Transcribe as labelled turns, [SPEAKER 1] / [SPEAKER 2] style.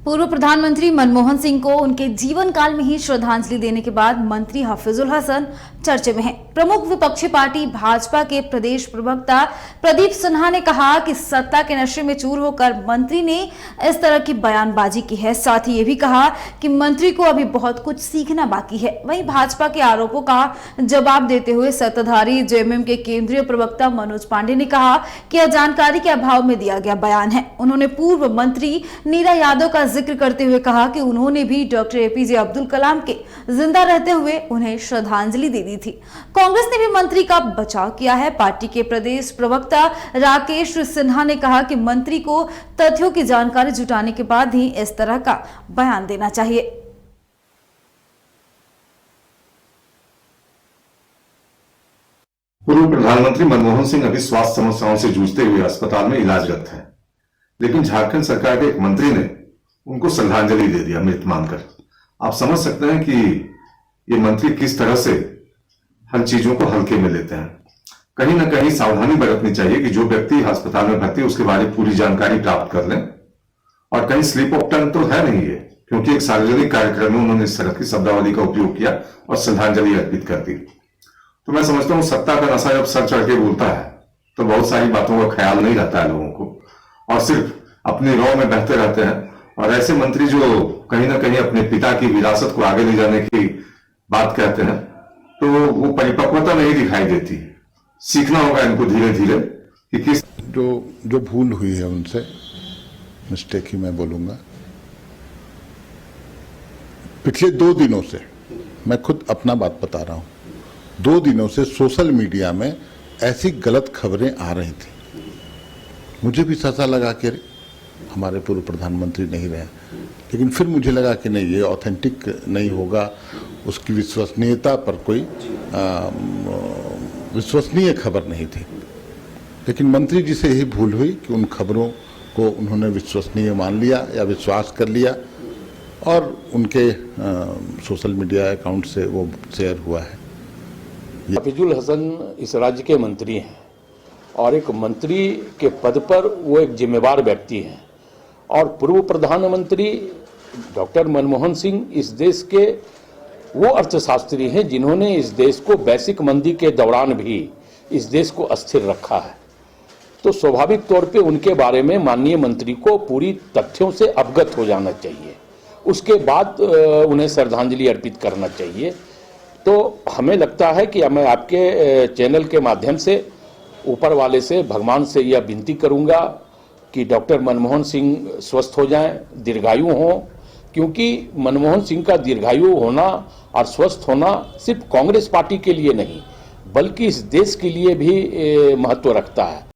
[SPEAKER 1] पूर्व प्रधानमंत्री मनमोहन सिंह को उनके जीवन काल में ही श्रद्धांजलि देने के बाद मंत्री हफीजुल हसन चर्चे में हैं। प्रमुख विपक्षी पार्टी भाजपा के प्रदेश प्रवक्ता प्रदीप सिन्हा ने कहा कि सत्ता के नशे में चूर होकर मंत्री ने इस तरह की बयानबाजी की है। साथ ही ये भी कहा कि मंत्री को अभी बहुत कुछ सीखना बाकी है। वहीं भाजपा के आरोपों का जवाब देते हुए सत्ताधारी जेएमएम के केंद्रीय प्रवक्ता मनोज पांडे ने कहा कि यह जानकारी के अभाव में दिया गया बयान है। उन्होंने पूर्व मंत्री नीरा यादव का जिक्र करते हुए कहा कि उन्होंने भी डॉक्टर एपीजे अब्दुल कलाम के जिंदा रहते हुए उन्हें श्रद्धांजलि दे दी थी। कांग्रेस ने भी मंत्री का बचाव किया है। पार्टी के प्रदेश प्रवक्ता राकेश सिन्हा ने कहा कि मंत्री को तथ्यों की जानकारी जुटाने के बाद ही इस तरह का बयान देना चाहिए।
[SPEAKER 2] पूर्व प्रधानमंत्री मनमोहन सिंह अभी स्वास्थ्य समस्याओं से जूझते हुए अस्पताल में इलाजरत हैं, लेकिन झारखंड सरकार के एक मंत्री ने उनको श्रद्धांजलि दे दिया मृत मानकर। आप समझ सकते हैं कि ये मंत्री किस तरह से हर चीजों को हल्के में लेते हैं। कहीं ना कहीं सावधानी बरतनी चाहिए कि जो व्यक्ति अस्पताल में भर्ती है उसके बारे में पूरी जानकारी प्राप्त कर लें, और कहीं स्लिप ऑफ टंग तो है नहीं है, क्योंकि एक सार्वजनिक कार्यक्रम में उन्होंने इस तरह की शब्दावली का उपयोग किया और श्रद्धांजलि अर्पित कर दी। तो मैं समझता हूं सत्ता का नशा जब सर चढ़ के बोलता है तो बहुत सारी बातों का ख्याल नहीं रहता है लोगों को, और सिर्फ अपने रौ में बहते रहते हैं। और ऐसे मंत्री जो कहीं ना कहीं अपने पिता की विरासत को आगे ले जाने की बात कहते हैं, तो वो परिपक्वता नहीं दिखाई देती। सीखना होगा इनको धीरे धीरे कि किस
[SPEAKER 3] जो भूल हुई है उनसे, मिस्टेक ही मैं बोलूंगा। पिछले 2 दिनों से, मैं खुद अपना बात बता रहा हूं, 2 दिनों से सोशल मीडिया में ऐसी गलत खबरें आ रही थी। मुझे भी ऐसा लगा कि हमारे पूर्व प्रधानमंत्री नहीं रहे, लेकिन फिर मुझे लगा कि नहीं, ये ऑथेंटिक नहीं होगा, उसकी विश्वसनीयता पर कोई विश्वसनीय खबर नहीं थी। लेकिन मंत्री जी से यही भूल हुई कि उन खबरों को उन्होंने विश्वसनीय मान लिया या विश्वास कर लिया, और उनके सोशल मीडिया अकाउंट से वो शेयर हुआ है।
[SPEAKER 4] हफीजुल हसन इस राज्य के मंत्री हैं, और एक मंत्री के पद पर वो एक जिम्मेवार व्यक्ति हैं। और पूर्व प्रधानमंत्री डॉक्टर मनमोहन सिंह इस देश के वो अर्थशास्त्री हैं जिन्होंने इस देश को वैश्विक मंदी के दौरान भी इस देश को अस्थिर रखा है। तो स्वाभाविक तौर पे उनके बारे में माननीय मंत्री को पूरी तथ्यों से अवगत हो जाना चाहिए, उसके बाद उन्हें श्रद्धांजलि अर्पित करना चाहिए। तो हमें लगता है कि मैं आपके चैनल के माध्यम से ऊपर वाले से, भगवान से यह विनती करूंगा कि डॉक्टर मनमोहन सिंह स्वस्थ हो जाएं, दीर्घायु हों, क्योंकि मनमोहन सिंह का दीर्घायु होना और स्वस्थ होना सिर्फ कांग्रेस पार्टी के लिए नहीं बल्कि इस देश के लिए भी महत्व रखता है।